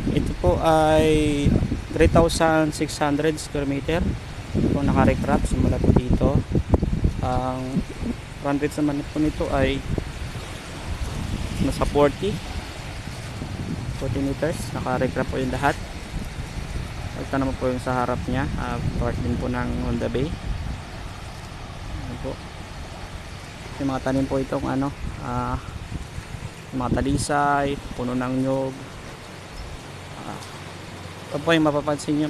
Ito po ay 3,600 square meter. Ito po naka-recraft simula po dito. Ang front width naman po nito ay nasa 40 meters. Naka-recraft po yung lahat. Pagka naman po yung sa harap nya, part din po ng Honda Bay. Ano po, yung mga tanim po itong yung mga talisay, puno ng nyog. Ito po yung mapapansin nyo,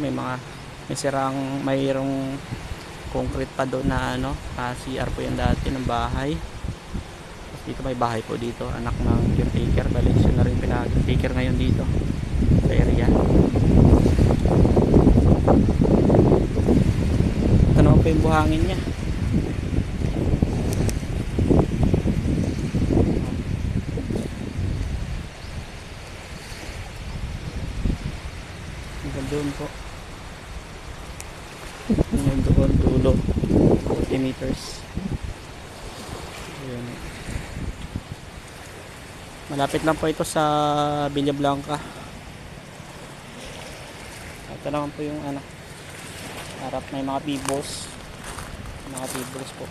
mayroong concrete pa doon na CR po yan dati ng bahay. Tapos dito may bahay po dito, anak ng caretaker. Balik siya na rin pinag-caretaker ngayon dito sa area. Ito naman po yung buhangin nya. Doon po yung doon dulo 40 meters. Ayan. Malapit lang po ito sa Villa Blanca. Ito naman po yung harap, may mga pibos po.